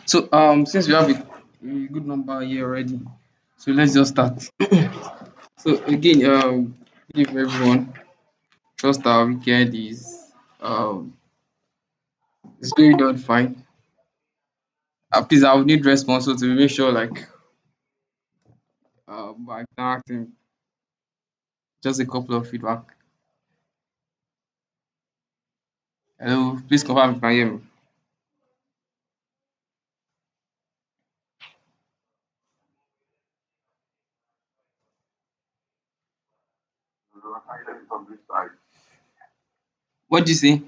So since we have a good number here already, so let's just start. So again, good evening everyone. Trust our weekend is going on fine. Please, I would need response so to make sure like I can ask him just a couple of feedback. Hello, please confirm if you can hear me. What do you say?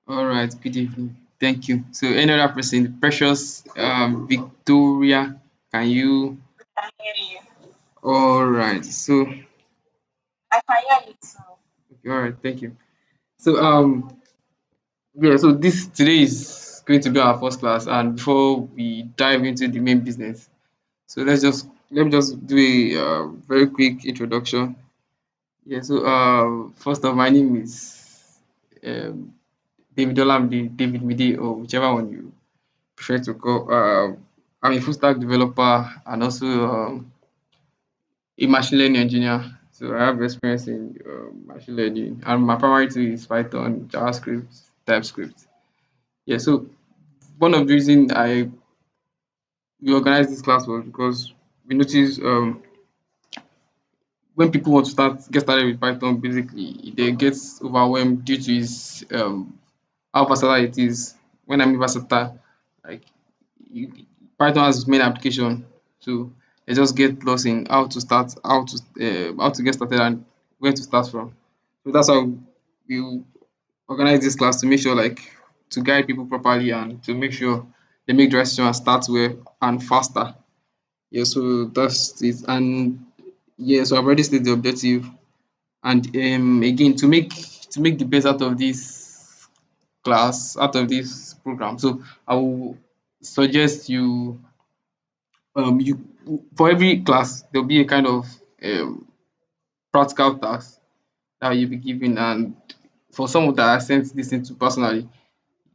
All right, good evening. Thank you. So any other person, precious Victoria, can you? I hear you. All right. So I can hear you too. all right, thank you. So yeah, so this today is going to be our first class, and before we dive into the main business, so let me just do a very quick introduction. Yeah, so first off, my name is um, David Olamide, David Midi, or whichever one you prefer to call. I'm a full stack developer and also a machine learning engineer. So I have experience in machine learning, and my primary tool is Python, JavaScript, TypeScript. Yeah, so one of the reason I we organized this class was because we noticed when people want to get started with Python, basically they get overwhelmed due to its how versatile it is. When I mean versatile, like you, Python has many application, so they just get lost in how to start, how to get started, and where to start from. So that's how we organize this class to make sure like to guide people properly and to make sure they make the right decision and start well and faster. Yeah, so that's it. And yeah, so I've already stated the objective. And again, to make the best out of this class, out of this program. So I will suggest you for every class there'll be a kind of um practical task that you'll be given, and for some that I sent this into personally,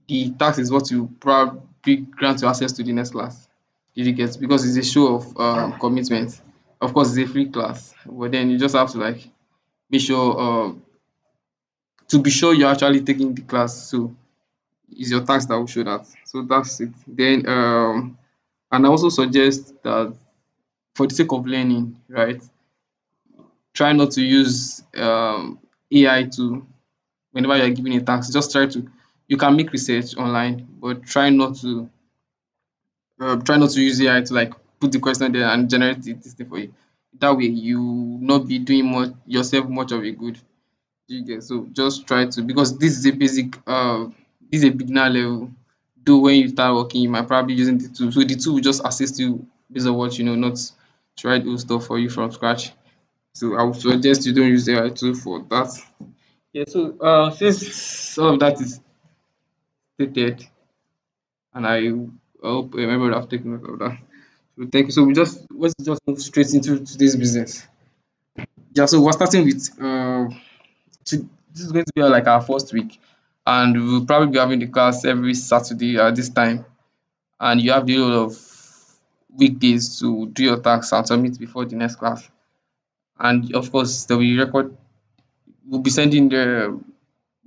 the tax is what you probably grant you access to the next class. Did you get? Because it's a show of commitment. Of course, it's a free class, but then you just have to like be sure to be sure you're actually taking the class. So it's your tax that will show that. So that's it. Then and I also suggest that for the sake of learning, right? Try not to use AI to whenever you're giving a task. Just try to you can make research online, but try not to use AI to like put the question there and generate this thing for you. That way you not be doing much of a good. Do you get? So just try to, because this is a basic this is a beginner level. Though when you start working you might probably using the tool. So the tool will just assist you based on what you know, not try to do stuff for you from scratch. So I would suggest you don't use AI tool for that. Yeah, so since all of that is stated, and I hope everybody have taken note of that. So thank you. So let's just move straight into today's business. Yeah, so we're starting with this is going to be like our first week, and we'll probably be having the class every Saturday at this time, and you have the whole of weekdays to do your tasks and submit before the next class. And of course, there will be record. We'll be sending the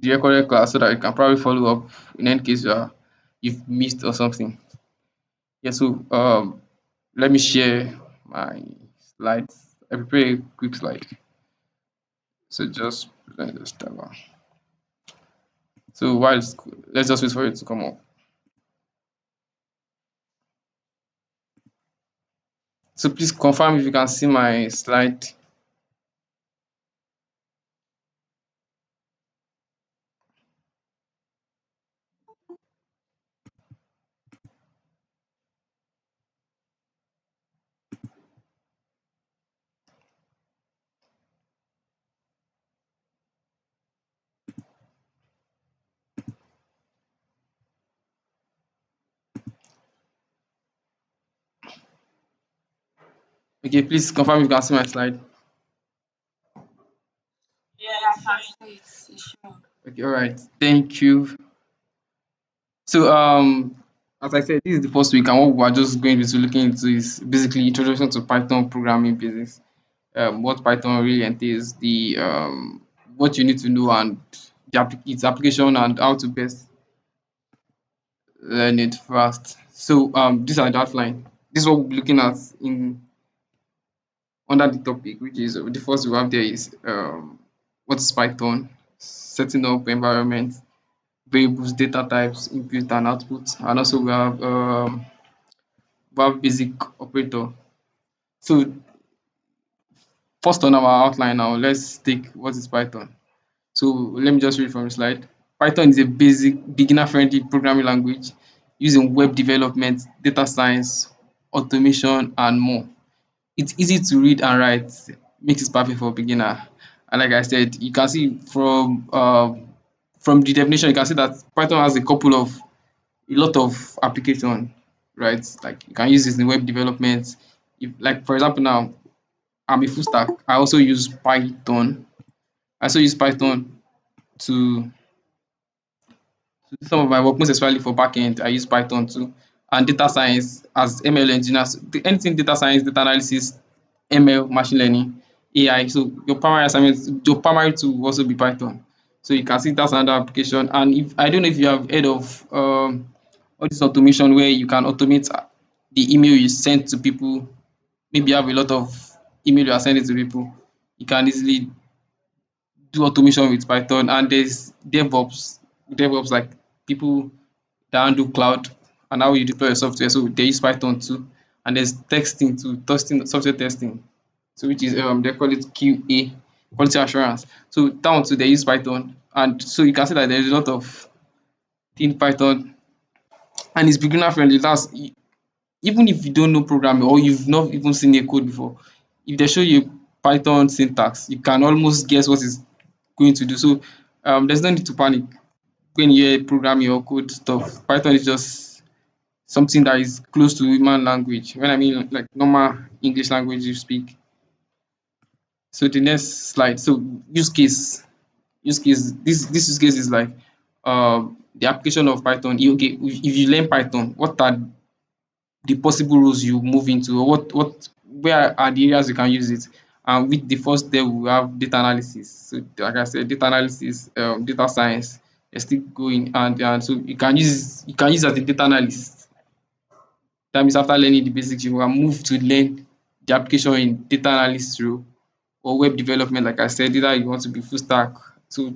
recorded class so that you can probably follow up in any case you've missed or something. Yeah, so let me share my slides. I prepare a quick slide. So just present this tab. So let's just wait for it to come up. So please confirm if you can see my slide. Okay, please confirm if you can see my slide. Yeah, I can see it. It's showing. Okay, all right. Thank you. So, as I said, this is the first week, and what we are just going to be looking into is basically introduction to Python programming basics. What Python really entails, the what you need to know, and its application, and how to best learn it fast. So, these are the outline. This is what we'll be looking at in under the topic, which is the first we have there is what is Python, setting up environment, variables, data types, input and output, and also we have basic operator. So first on our outline now, let's take what is Python. So let me just read from the slide. Python is a basic beginner-friendly programming language used in web development, data science, automation, and more. It's easy to read and write, makes it perfect for beginner. And like I said, you can see from the definition, you can see that Python has a lot of application, right? Like you can use it in web development. If like for example now, I'm a full stack. I also use Python. I also use Python to some of my work, most especially for backend, I use Python too. And data science as ML engineers, anything data science, data analysis, ML, machine learning, AI. So your primary assignment, your primary tool will also be Python. So you can see that's another application. And if I don't know if you have heard of all this automation where you can automate the email you send to people. Maybe you have a lot of email you are sending to people. You can easily do automation with Python, and there's DevOps like people that handle cloud and how you deploy your software. So they use Python too. And there's testing too, testing software testing. So which is they call it QA, quality assurance. So that one too they use Python. And so you can see that there's a lot of in Python, and it's beginner friendly. That's even if you don't know programming or you've not even seen a code before, if they show you Python syntax, you can almost guess what it's going to do. So there's no need to panic when you hear programming or code stuff. Python is just something that is close to human language. When I mean like normal English language you speak. So the next slide. So use case. This use case is like the application of Python. Okay, if you learn Python, what are the possible roles you move into, or what where are the areas you can use it. And with the first step we have data analysis. So like I said, data analysis, data science, they still going, and so you can use as a data analyst. That means after learning the basics you can move to learn the application in data analyst role or web development. Like I said, either you want to be full stack, so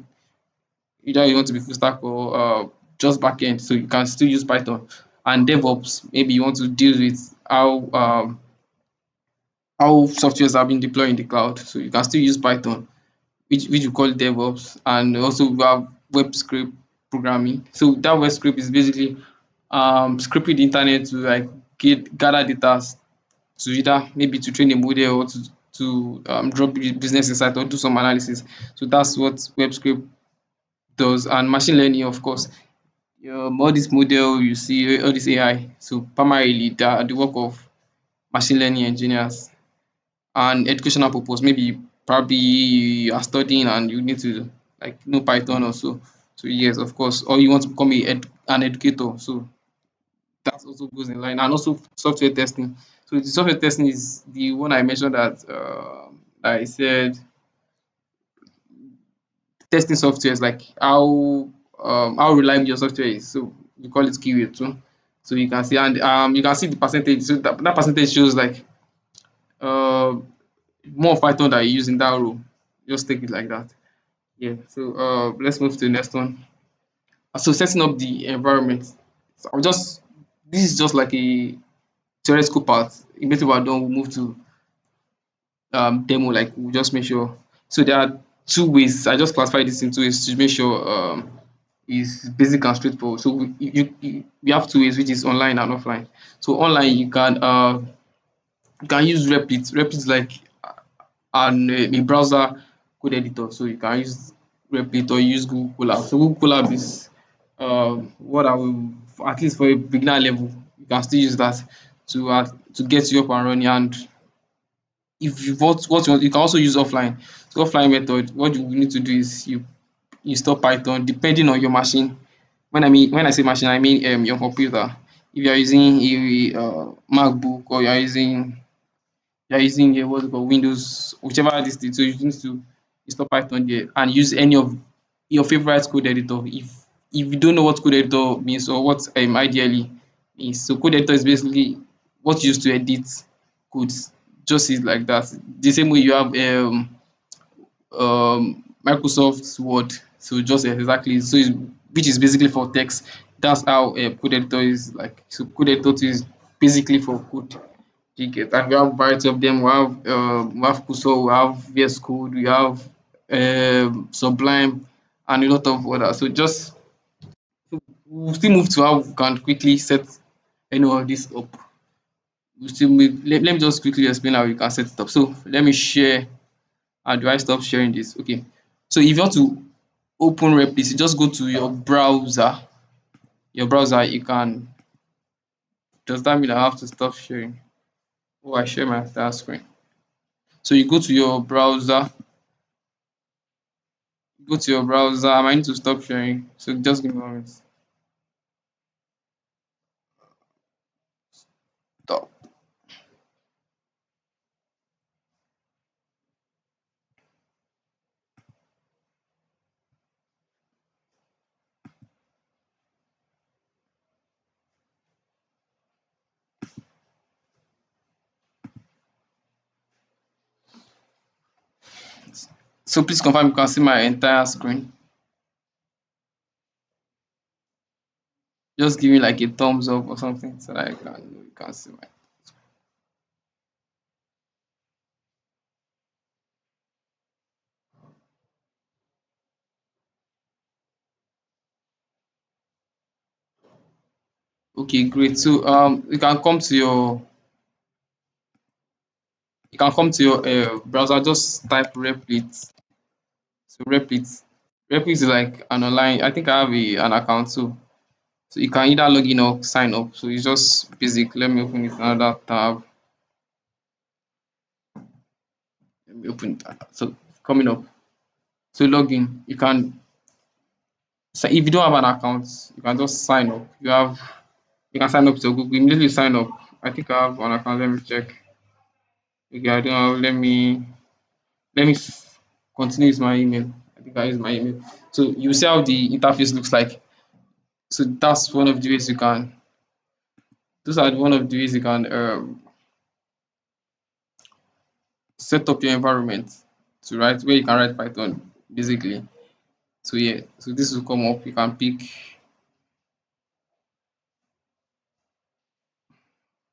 either you want to be full stack or just backend, so you can still use Python. And DevOps, maybe you want to deal with how softwares are being deployed in the cloud, so you can still use Python, which we call DevOps. And also we have web script programming. So that web script is basically scripting the internet to like gather data to either maybe to train a model or to drop business insight or do some analysis. So that's what web script does. And machine learning, of course, all this model you see, all this AI. So primarily the work of machine learning engineers. And educational purpose, maybe probably you are studying and you need to like know Python also. So yes, of course, or you want to become an educator. So that also goes in line. And also software testing. So the software testing is the one I mentioned that I said testing software is like how reliable your software is. So we call it QA too. So you can see, and you can see the percentage. So that percentage shows like uh more of Python that you use in that role. Just take it like that. Yeah. So let's move to the next one. So setting up the environment. So I'll just this is just like a theoretical part. Immediately we're done, we'll move to demo. Like we'll just make sure. So there are two ways. I just classify this into ways to make sure is basic and straightforward. So we have two ways, which is online and offline. So online you can use Replit. Replit is like a browser code editor. So you can use Replit or use Google Colab. So Google Colab is what I will, at least for a beginner level, you can still use that to get you up and running. And if you what you want, you can also use offline. So offline method, what you need to do is you install Python depending on your machine. When I say machine, I mean your computer. If you are using a MacBook, or you are using a what's it called, Windows, whichever this thing. So you need to install Python there and use any of your favorite code editor. If you don't know what code editor means, or what ideally means, so code editor is basically what you use to edit codes. Just is like that. The same way you have Microsoft Word. So just exactly, so it's, which is basically for text. That's how code editor is like. So code editor is basically for code. You get, and we have variety of them. We have Cursor, we have VS Code, we have Sublime, and a lot of others. So just we'll still move to how we can quickly set any of this up. Let me just quickly explain how you can set it up. So let me share. How do I stop sharing this? Okay. So if you want to open Replit, you just go to your browser. Your browser, you can. Does that mean I have to stop sharing? Oh, I share my entire screen. So you go to your browser. Go to your browser. I might need to stop sharing. So just give me a moment. Stop. So please confirm you can see my entire screen. Just give me like a thumbs up or something so that I can know you can see my. Okay, great. So you can come to your browser. Just type Replit. So Replit is like an online. I think I have an account too. So you can either log in or sign up. So it's just basic. Let me open it in another tab. Let me open it. So coming up. So log in. You can, so if you don't have an account, you can just sign up. You can sign up to Google. Immediately sign up. I think I have one account. Let me check. Okay, I don't have. Let me continue with my email. I think I use my email. So you see how the interface looks like. So that's one of the ways you can. Those are one of the ways you can set up your environment to write, where you can write Python basically. So yeah, so this will come up. You can pick.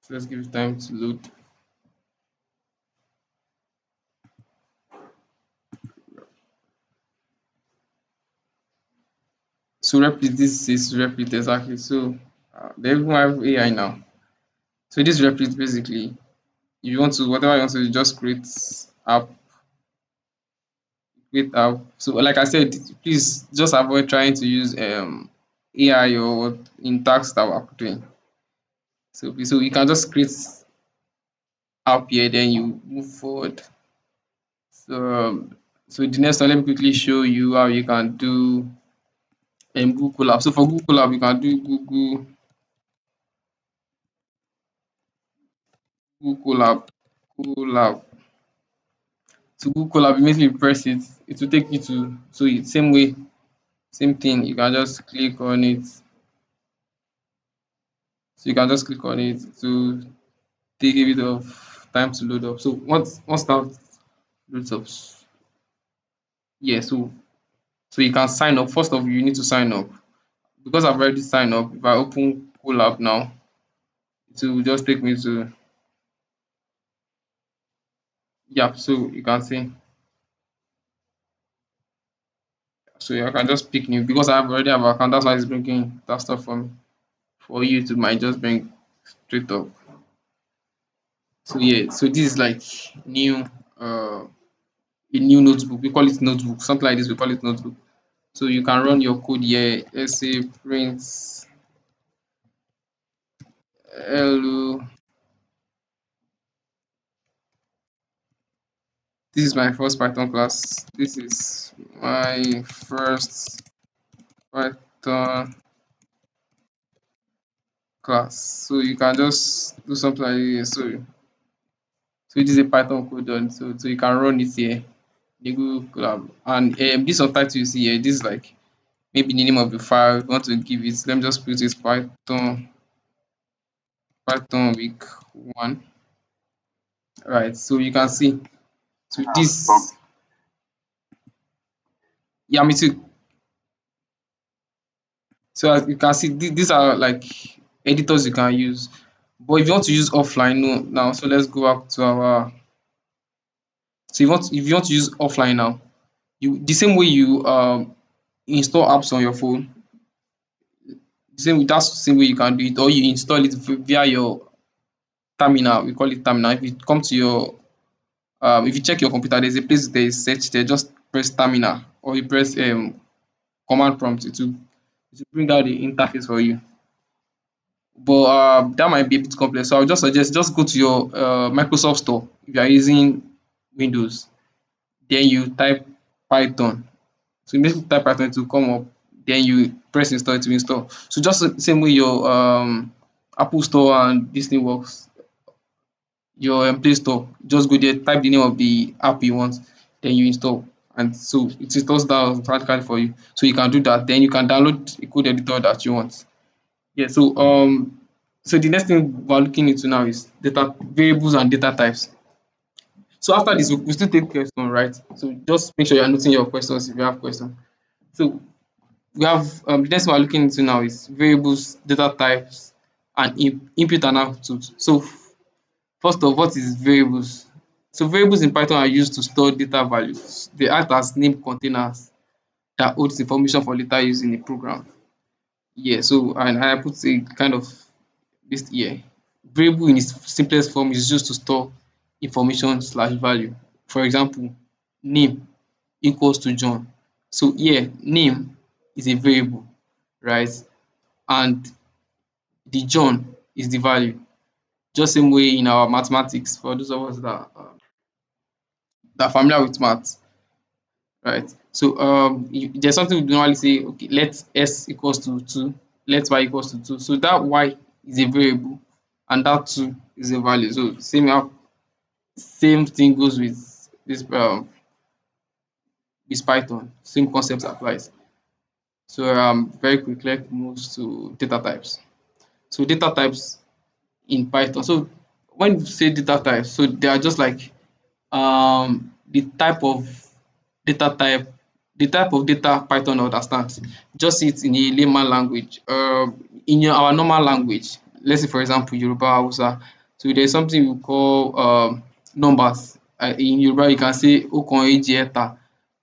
So let's give it time to load. So Replit, this is Replit exactly. So they even have AI now. So this Replit basically, if you want to, whatever you want to do, just app, create app. So like I said, please just avoid trying to use AI or what in tasks that we're doing. So you can just create app here, then you move forward. So so the next one, let me quickly show you how you can do Google Colab. So for Google Colab, you can do Google Colab. So Google Colab, immediately you press it, it will take you to, so same way, same thing. You can just click on it. So you can just click on it to take a bit of time to load up. So once that loads up, yeah. So you can sign up. First of all, you need to sign up. Because I've already signed up, if I open Colab now, it will just take me to, yeah. So you can see, so I can just pick new because I have already have account. That's why it's bringing that stuff for me. For you to might just bring straight up. So yeah, so this is like new a new notebook. We call it notebook, something like this. We call it notebook. So you can run your code here. Let's say print hello This is my first Python class. This is my first Python class. So you can just do something like this. So it is a Python code done. So you can run it here. The Google Colab. And this subtitle you see here, this is like maybe the name of the file you want to give it. Let me just put this Python week one. Right. So you can see. So this, yeah, me too. So as you can see, these are like editors you can use. But if you want to use offline, no, now, so let's go back to our. So if you want to use offline now, you the same way you install apps on your phone, that's the same way you can do it, or you install it via your terminal. We call it terminal. If you come to your if you check your computer, there's a place there is search there. Just press terminal or you press command prompt. It will bring out the interface for you. But that might be a bit complex. So I would just suggest just go to your Microsoft Store if you are using Windows. Then you type Python. So immediately type Python to come up. Then you press install to install. So just the same way your Apple Store and this thing works, your Play Store, just go there, type the name of the app you want, then you install. And so it installs that automatically for you. So you can do that. Then you can download a code editor that you want. Yeah, so the next thing we're looking into now is data variables and data types. So after this, we still take question, right? So just make sure you're noting your questions if you have questions. So we have the next one we're looking into now is variables, data types, and input and output. So first of what is variables? So variables in Python are used to store data values. They act as name containers that holds information for later use in a program. Yeah, so and I put a kind of this here. Variable in its simplest form is used to store information slash value. For example, name equals to John. So here, name is a variable, right? And the John is the value. Just same way in our mathematics, for those of us that are familiar with maths, right? So there's something we normally say, okay, let s equals to 2, let y equals to 2. So that y is a variable and that 2 is a value. So same thing goes with this Python. Same concept applies. So very quick, let's move to data types. So data types in Python. So when you say data types, so they are just like the type of data type, the type of data Python understands. Just see it in a layman language. In our normal language, let's say for example Yoruba Hausa. So there's something we call numbers. In Yoruba, you can say Okan Eji Eta,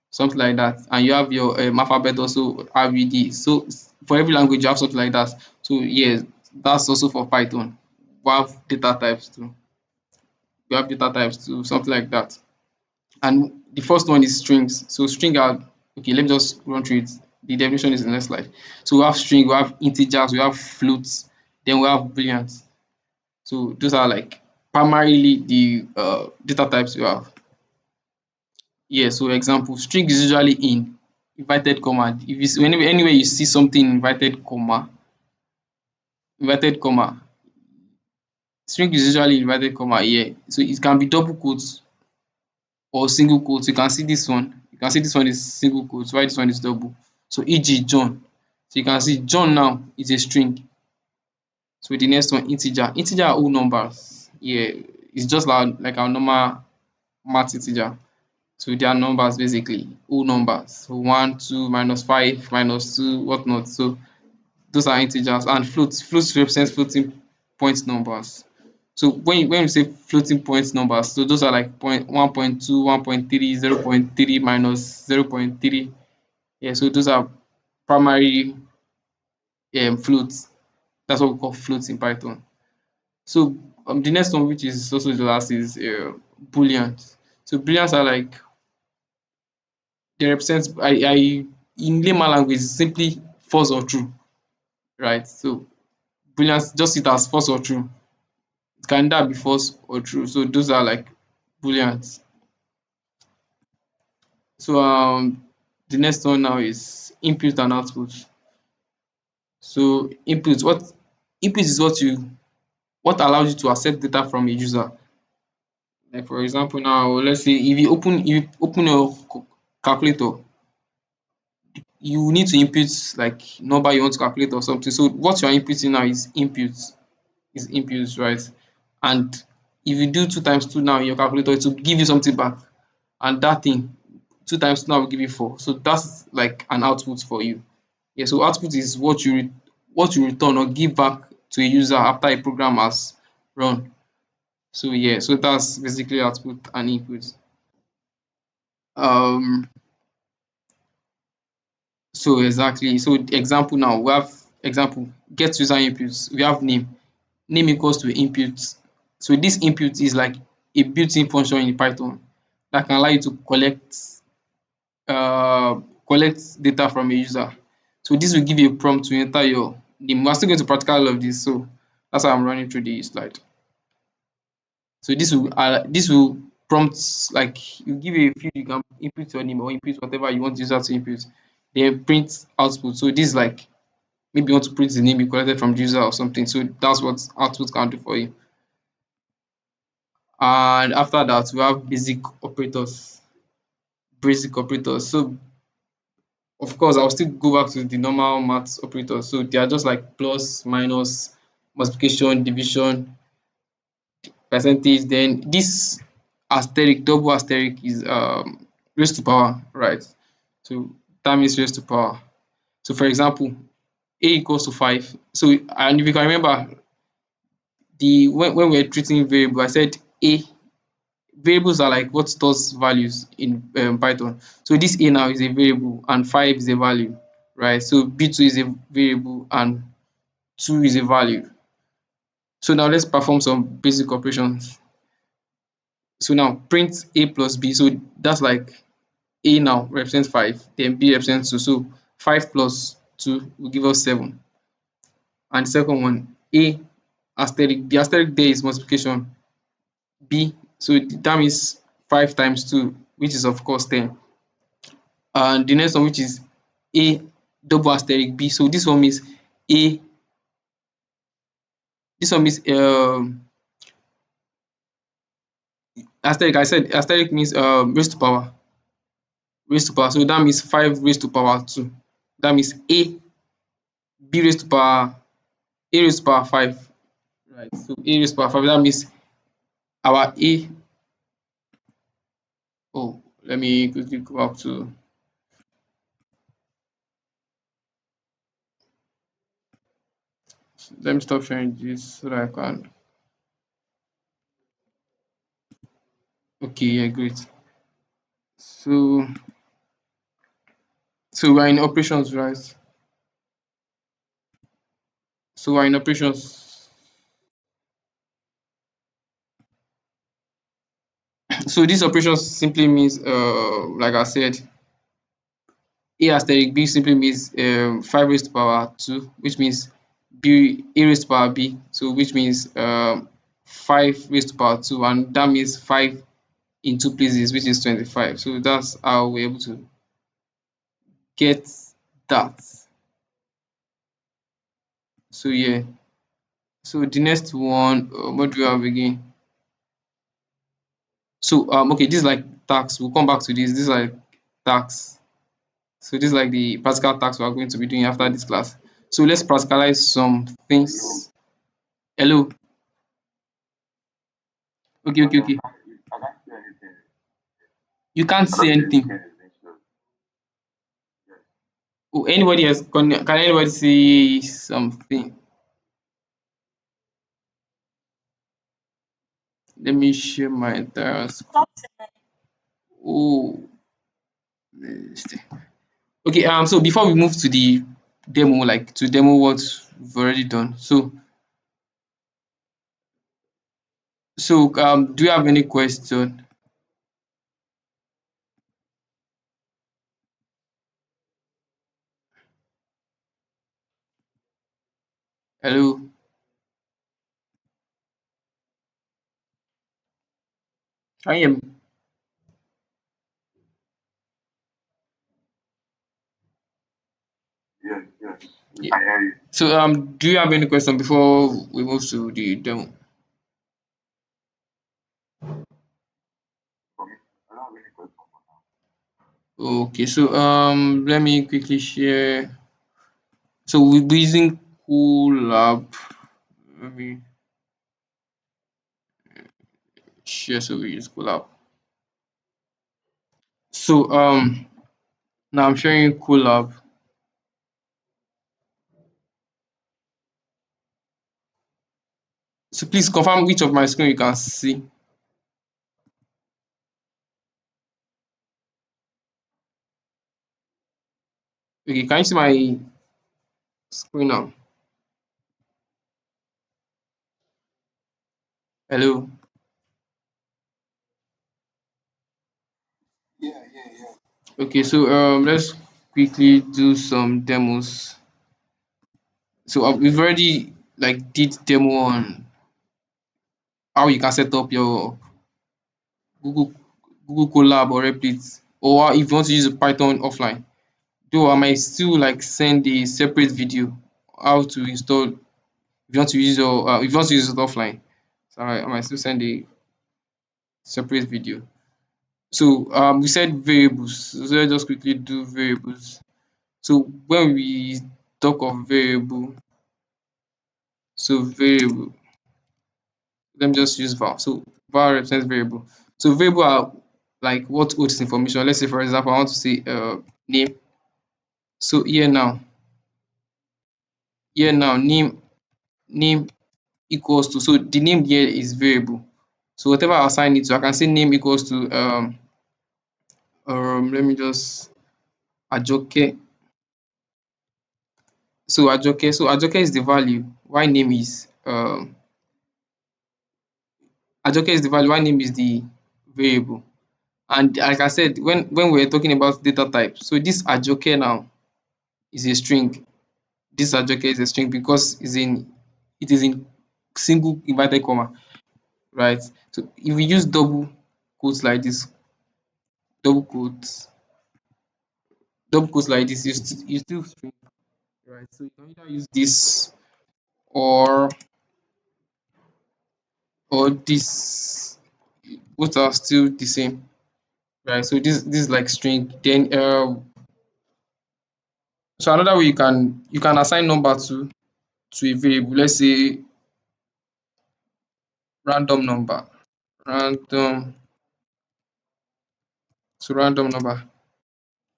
something like that, and you have your alphabet also RVD. So for every language you have something like that. So yes, that's also for Python. We have data types too. We have data types too, something like that. And the first one is strings. So string are okay. Let me just run through it. The definition is in the next slide. So we have string, we have integers, we have floats, then we have booleans. So those are like primarily the data types we have. Yeah. So example, string is usually in inverted comma. If you see, anywhere you see something inverted comma, string is usually inverted comma here. So it can be double quotes or single quotes. You can see this one. You can see this one is single quotes, while this one is double. So e.g. John. So you can see John now is a string. So the next one integer. Integer are whole numbers. Yeah, it's just like our normal math integer. So they are numbers basically, whole numbers. So 1, 2, minus 5, minus 2, whatnot. So those are integers. And floats. Floats represents floating point numbers. So when you say floating point numbers, so those are like 1.2, 1.3, 0.3 minus 0.3. Yeah, so those are primary floats. That's what we call floats in Python. So the next one, which is also the last, is booleans. So booleans are like they represent I in layman language simply false or true, right? So booleans just sit as false or true. It can either be false or true. So those are like booleans. So the next one now is input and output. So input is what allows you to accept data from a user. Like for example now, let's say if you open your calculator, you need to input like number you want to calculate or something. So what you are inputting now is inputs, right? And if you do 2 times 2 now in your calculator, it will give you something back. And that thing, 2 times 2 now will give you 4. So that's like an output for you. Yeah, so output is what you return or give back to a user after a program has run. So yeah, so that's basically output and input. Um so exactly. So example now, we have example get user inputs. We have name. Name equals to input. So this input is like a built-in function in Python that can allow you to collect data from a user. So this will give you a prompt to enter your name. We're still going to practical all of this, so that's why I'm running through the slide. So this will prompt like you give a field, you can input your name or input whatever you want the user to input, then print output. So this is like maybe you want to print the name you collected from the user or something. So that's what output can do for you. And after that, we have basic operators. Basic operators. So of course, I'll still go back to the normal maths operators. So they are just like plus, minus, multiplication, division, percentage. Then this asterisk, double asterisk is raised to power, right? So that means raised to power. So for example, a equals to 5. So and if you can remember the when we're treating variable, I said a variables are like what stores values in Python. So this a now is a variable and 5 is a value, right? So b2 is a variable and 2 is a value. So now let's perform some basic operations. So now print a plus b. So that's like a now represents 5, then b represents 2. So 5 plus 2 will give us 7. And the second one, a asterisk, the asterisk there is multiplication, b. So that means 5 times 2, which is of course 10. And the next one, which is a double asterisk b. So a this one means asterisk. I said asterisk means raised to power. So that means 5 raised to power 2. That means b raised to power a raised to power 5. Right. So a raised to power 5. That means our a. Oh, let me quickly go back to. Let me stop sharing this so that I can. Okay, yeah, great. So we're in operations, right? So we're in operations. So this operations simply means, like I said, a asterisk b simply means 5 raised to power 2, which means b a raised to power b, so which means 5 raised to power 2, and that means 5 in two places, which is 25. So that's how we're able to get that. So yeah, so the next one, what do we have again? So okay, this is like tax. We'll come back to this. This is like tax. So this is like the practical tax we are going to be doing after this class. So let's practicalize some things. Hello. Okay, okay, okay. You can't say anything. Oh, anybody else? Can anybody say something? Let me share my entire screen. Oh, let's see. Okay. So before we move to the demo, like to demo what we've already done. So do you have any question? Hello. Can you hear me? So do you have any question before we move to the demo? Okay, so let me quickly share. So we'll be using Colab. Let me share, so we use Colab. So now I'm sharing Colab. So please confirm which of my screen you can see. Okay, can you see my screen now? Hello. Okay, so let's quickly do some demos. So we've already like did demo on how you can set up your Google Google Colab or Replit, or if you want to use Python offline. Though I might still like send a separate video how to install if you want to use your if you want to use it offline. So I might still send a separate video. So we said variables. So let's just quickly do variables. So when we talk of variable, so variable, let me just use var. So var represents variable. So variable are like what holds information. Let's say for example, I want to say name. So here now name equals to, so the name here is variable. So whatever I assign it to, I can say name equals to let me just Ajoke. So Ajoke is the value. Why name is Ajoke is the value. Why name is the variable. And like I said, when we're talking about data type, so this Ajoke now is a string. This Ajoke is a string because it is in single inverted comma, right? So if we use double quotes like this, double quotes, double quotes like this, you still string, right? So you can either use this or this. Both are still the same, right? So this is like string. Then so another way you can assign number to a variable. Let's say random number, random, so random number.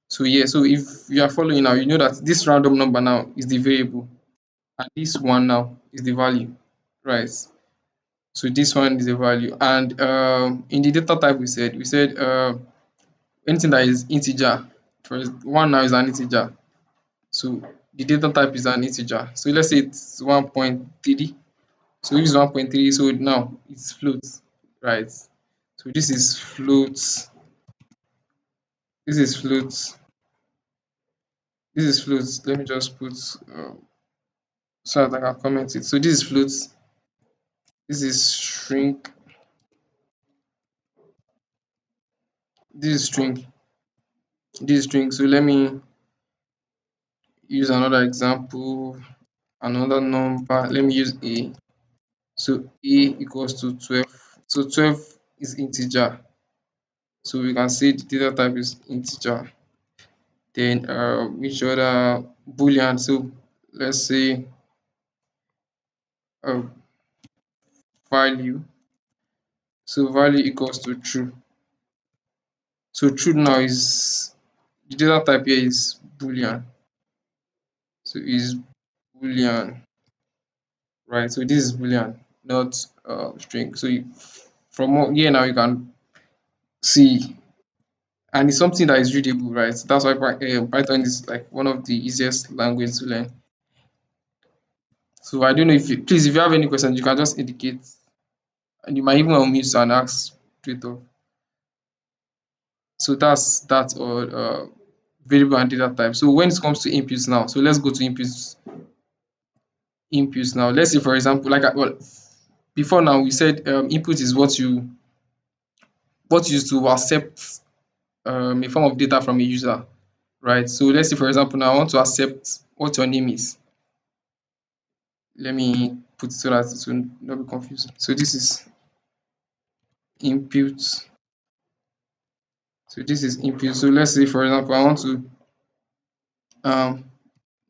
So yeah, so if you are following now, you know that this random number now is the variable, and this one now is the value, right? So this one is the value, and in the data type we said anything that is integer. One now is an integer, so the data type is an integer. So let's say it's 1.3. So if it's 1.3, so now it's float, right? So this is float. This is float. This is float. Let me just put so that I can comment it. So this is float. This is string. This is string. This is string. So let me use another example. Another number. Let me use a. So a equals to 12. So 12 is integer. So we can say the data type is integer. Then which other boolean? So let's say uh, value. So value equals to true. So true now is the data type here is boolean. So is boolean, right? So this is boolean, not string. So from here now you can see, and it's something that is readable, right? That's why Python is like one of the easiest languages to learn. So I don't know if you, please, if you have any questions, you can just indicate, and you might even unmute and ask straight off. So that's all variable and data type. So when it comes to inputs now, so let's go to inputs now. Let's say for example, well, before now we said input is what you use to accept a form of data from a user, right? So let's say for example now I want to accept what your name is. Let me put it so that it will not be confused. So this is input. So this is input. So let's say for example I want to um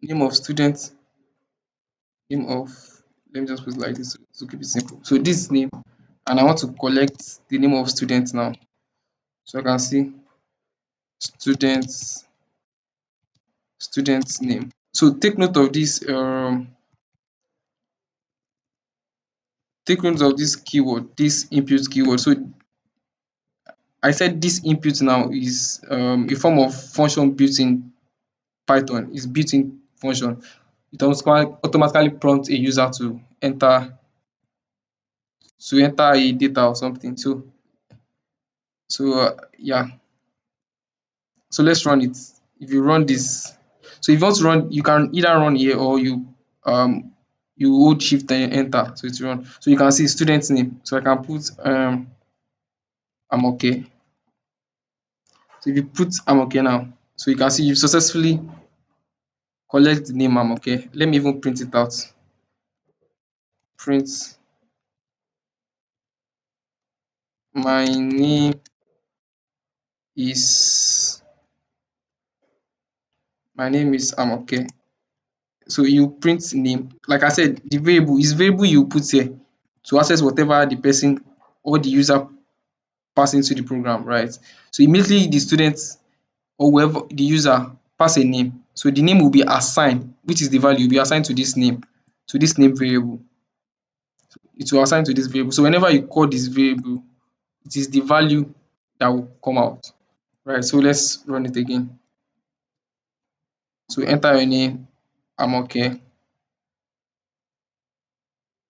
name of student, name of, let me just put it like this to keep it simple. So this name, and I want to collect the name of student now. So I can see students, student's name. So take note of this keyword, this input keyword. So I said this input now is a form of function built in Python. It's built-in function. It automatically prompts a user to enter a data or something. So yeah. So let's run it. If you run this, so if you want to run, you can either run here or um you hold shift and enter so it run. So you can see student's name. So I can put I'm okay. So if you put I'm okay now, so you can see you've successfully collect the name I'm okay. Let me even print it out. Print my name is my name is Amoke. So you print name. Like I said, the variable is variable you put here to access whatever the person or the user pass into the program, right? So immediately the student or whoever the user pass a name. So the name will be assigned, which is the value will be assigned to this name variable. It will assign to this variable. So whenever you call this variable, it is the value that will come out. Right. So let's run it again. So enter your name, Amoke.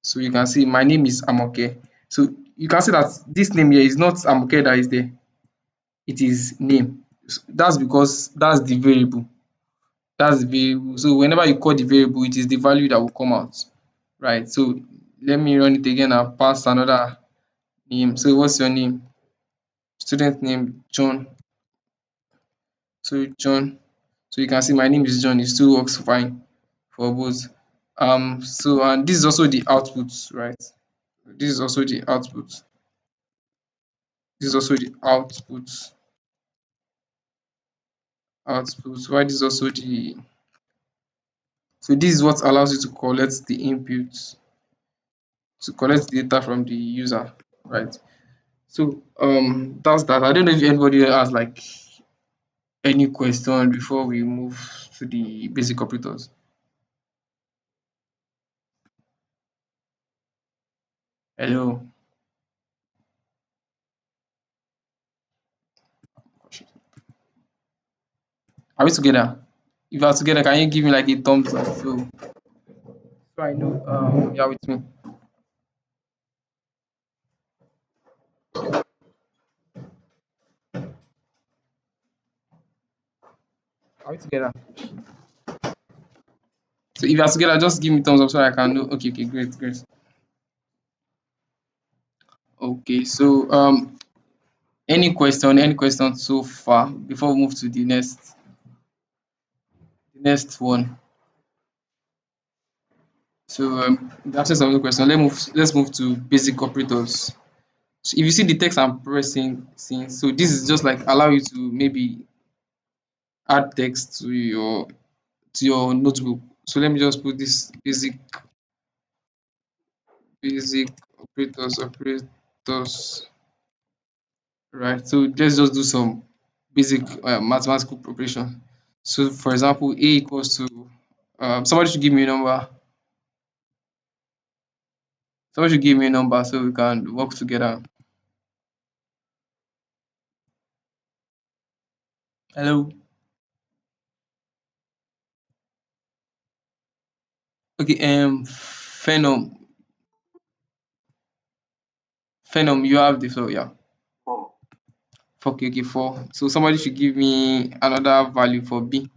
So you can see my name is Amoke. So you can see that this name here is not Amoke that is there. It is name. That's because that's the variable. That's the variable. So whenever you call the variable, it is the value that will come out. Right. So let me run it again and pass another name. So what's your name? Student name John. So John. So you can see my name is John. It still works fine for both. So and this is also the output, right? This is also the output. This is also the output. Why this is also the so this is what allows you to collect the inputs, to collect the data from the user, right? So that's that. I don't know if anybody has like any question before we move to the basic operators. Hello, are we together? If you are together, can you give me like a thumbs up so I know you are with me? Are we together? So if you are together, just give me thumbs up so I can know. Okay, okay, great, great. Okay, so any question so far before we move to the next one. So in the absence of no question, let's move to basic operators. So if you see the text I'm pressing since, so this is just like allow you to maybe add text to your notebook. So let me just put this basic operators, right? So let's just do some basic mathematical operation. So for example, A equals to somebody should give me a number. Somebody should give me a number so we can work together. Hello. Okay. Phenom, you have the floor. Yeah. Okay. Okay. 4. So somebody should give me another value for B.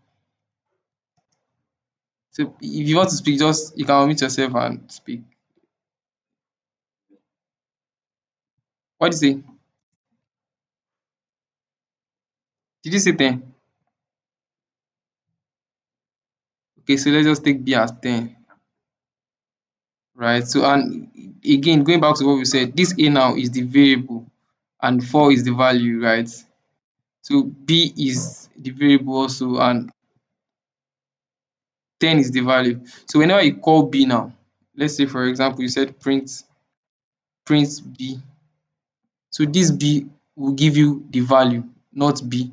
So if you want to speak, just you can unmute yourself and speak. What do you say? Did you say 10? Okay. So let's just take B as 10. right? So and again, going back to what we said, this A now is the variable and 4 is the value, right? So B is the variable also and 10 is the value. So whenever you call B now, let's say for example you said print B. So this B will give you the value, not B.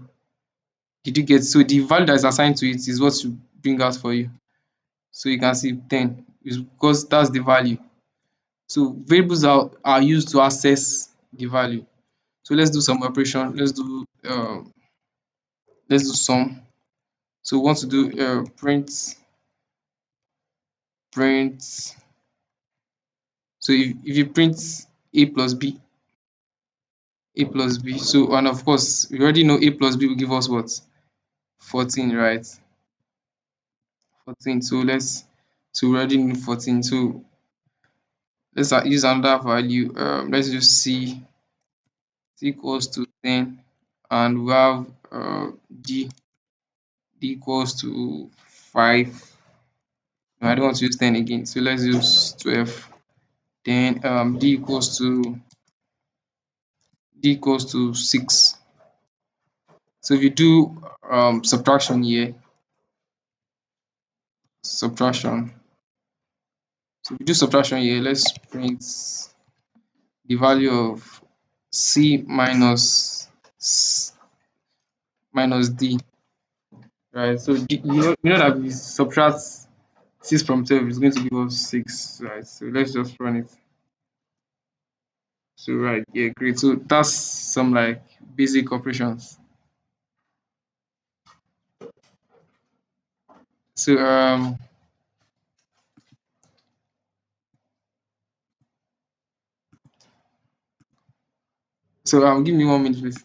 Did you get? So the value that is assigned to it is what to bring out for you. So you can see 10 is because that's the value. So variables are used to access the value. So let's do some operation. Let's do sum. So we want to do print. So if you print a plus b, a plus b. So and of course we already know a plus b will give us what? 14, right? 14. So we already know 14. So let's use another value. Let's just see equals to 10 and we have d equals to 5. No, I don't want to use 10 again. So let's use 12. Then d equals to 6. So if you do subtraction here, subtraction. So if you do subtraction here, let's print the value of c minus d, right? So you know that if we subtract 6 from 12, it's going to give us 6, right? So let's just run it. So right, yeah, great. So that's some like basic operations. So give me 1 minute, please.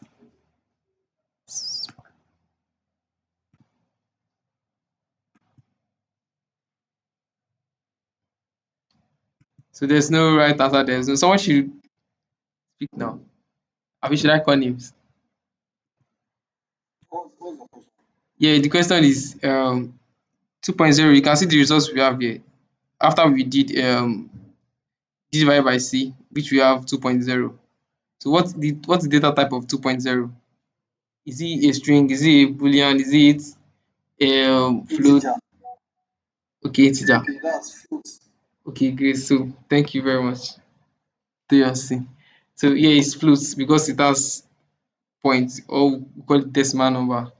So there's no right answer. There's no someone should speak now. I mean, should I call names? Yeah, the question is 2.0. You can see the results we have here. After we did d divided by c, which we have 2.0. So what's the data type of 2.0? Is it a string? Is it a boolean? Is it float? Okay, integer. Okay, great. So thank you very much. TLC. So yeah, it's floats because it has points, or we call it decimal number.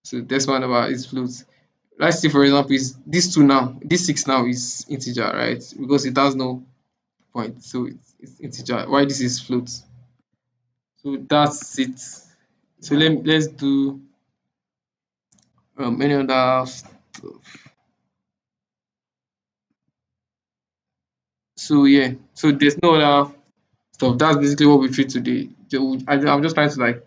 So decimal number is floats. Let's say for example is this two now, this 6 now is integer, right? Because it has no point. So it's integer. Why this is float? So that's it. So let's do any other stuff. So yeah, so there's no other stuff. That's basically what we treat today. I'm just trying to like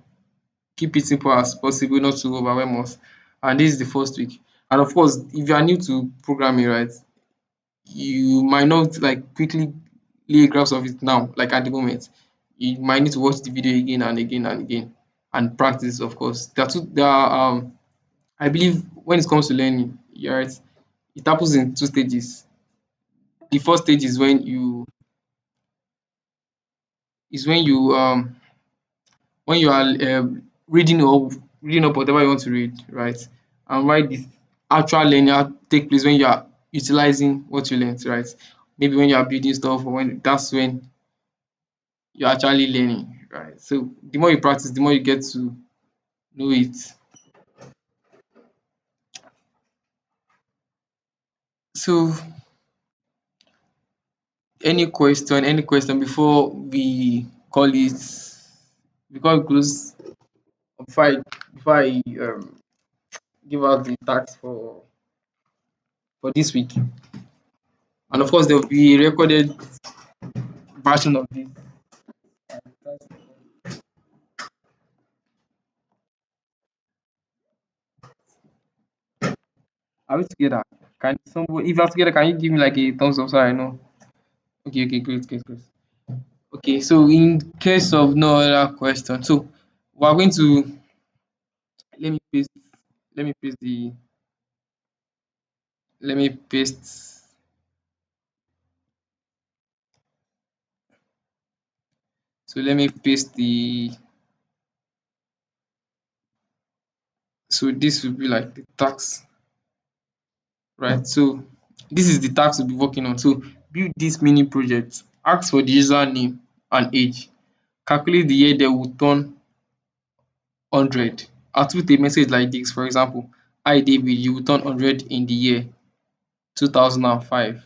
keep it simple as possible, not to overwhelm us. And this is the first week. And of course, if you are new to programming, right, you might not like quickly lay a grasp of it now, like at the moment. You might need to watch the video again and again and again and practice, of course. There are I believe when it comes to learning, you're right, it happens in two stages. The first stage is when you are reading up whatever you want to read, right? And why the actual learning take place when you are utilizing what you learned, right? Maybe when you are building stuff or when you're actually learning, right? So the more you practice, the more you get to know it. So any question before we call it before we close, before I give out the task for this week. And of course there will be a recorded version of this. Are we together? Can somebody, if you're together, can you give me like a thumbs up so I know? Okay, okay, great, great, great. Okay, so in case of no other question, so we're going to let me paste let me paste the let me paste So let me paste the, so this will be like the task, right? So this is the task we'll be working on. So build this mini project. Ask for the username and age. Calculate the year they will turn 100. Output a message like this. For example, hi David, you will turn 100 in the year 2005,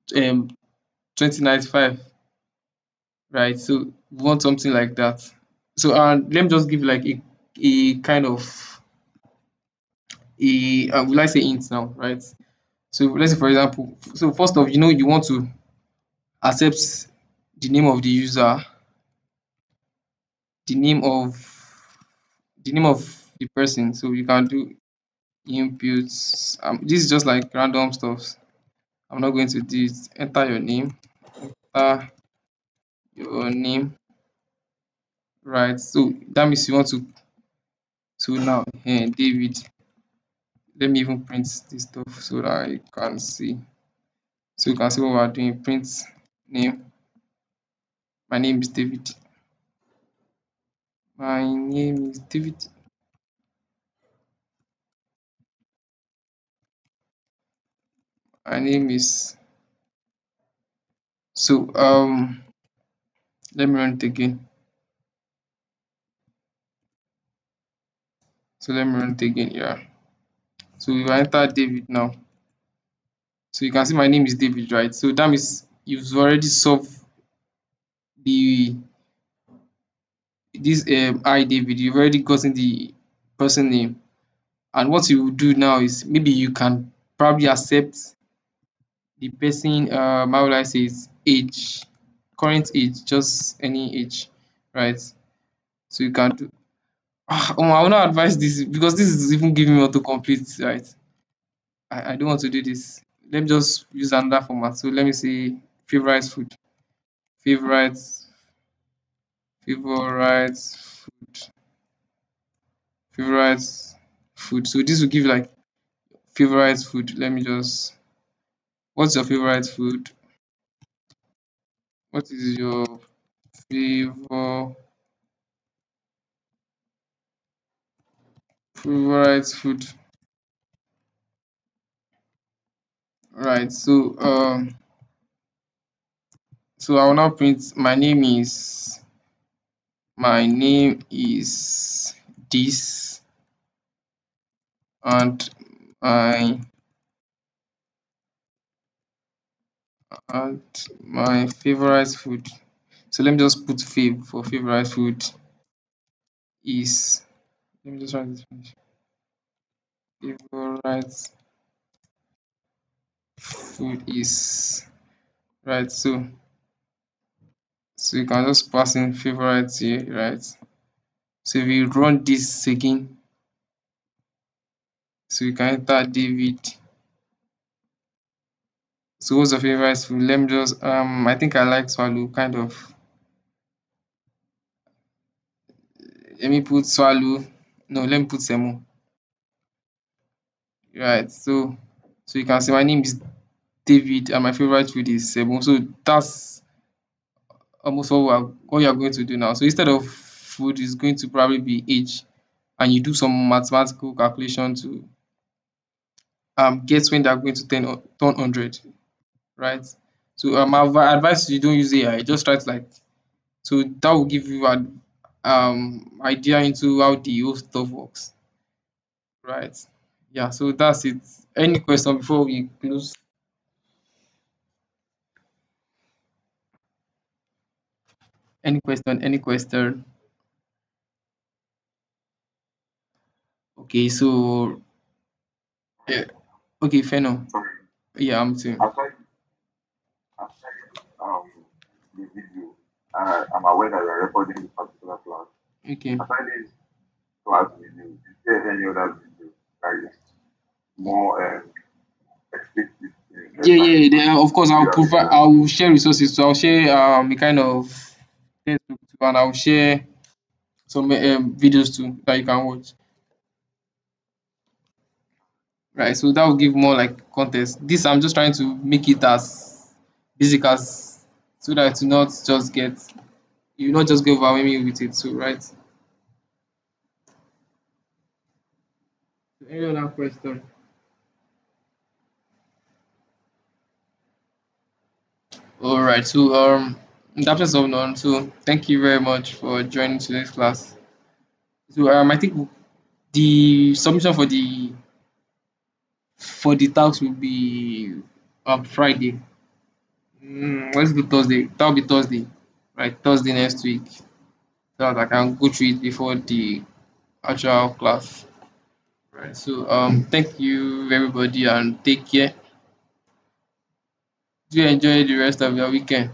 2095, right? So we want something like that. So let me just give like a kind of a will I say int now, right? So let's say for example, so first off, you want to accept the name of the user, the name of the name of the person. So you can do inputs. This is just like random stuff. I'm not going to do it. Enter your name. Enter your name. Right. So that means you want to now David. Let me even print this stuff so that I can see. So you can see what we're doing. Print name. My name is David. My name is David. My name is, so let me run it again. So let me run it again. Yeah. So we will enter David now. So you can see my name is David, right? So that means you've already solved the this I David. You've already gotten the person name. And what you will do now is maybe you can probably accept the person, how would I say it, age, current age, just any age, right? So you can do, I will not advise this because this is even giving me autocomplete, right? I don't want to do this. Let me just use another format. So let me say favorite food, favorite, favorite food, favorite food. So this will give like favorite food. Let me just, what's your favorite food? What is your favorite food? Right. So I will now print my name is this, and my and my favorite food. So let me just put for favorite food is, let me just write this finish. Favorite food is, right. So you can just pass in favorite here, right? So if you run this again, so you can enter David. So what's your favorite food? Let me just I think I like swallow kind of. Let me put swallow. No, let me put semo. Right. So you can see my name is David and my favorite food is semo. So that's almost what you are going to do now. So instead of food is going to probably be age, and you do some mathematical calculation to get when they are going to turn 100, right? So I advise you don't use AI. Just try to like, so that will give you an idea into how the whole stuff works, right? Yeah, so that's it. Any question before we close? Any question? Any question? Okay, so yeah, okay, fair enough. Sorry, Yeah, I'm too. aside the video, I'm aware that you're recording this particular class. Okay. Aside this class video, is there any other video that is more explicit in Yeah, explaining yeah. Then of course, you I'll have provide. I will share resources. So I'll share a kind of textbook too, and I'll share some videos too that you can watch. Right. So that will give more like context. This I'm just trying to make it as basic as, so that to not just get You not just go overwhelming with it too, right? So any other question? All right. So in the absence of none, so thank you very much for joining today's class. So I think the submission for the task will be Friday. Let's do Thursday. That'll be Thursday, right? Thursday next week, so that I can go through it before the actual class. Right. So thank you everybody and take care. Do enjoy the rest of your weekend.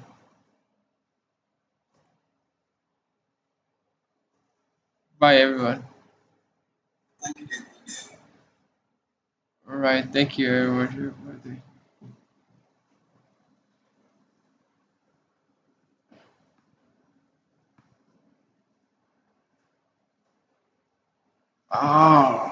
Bye everyone. All right. Thank you very much, everybody. Ah.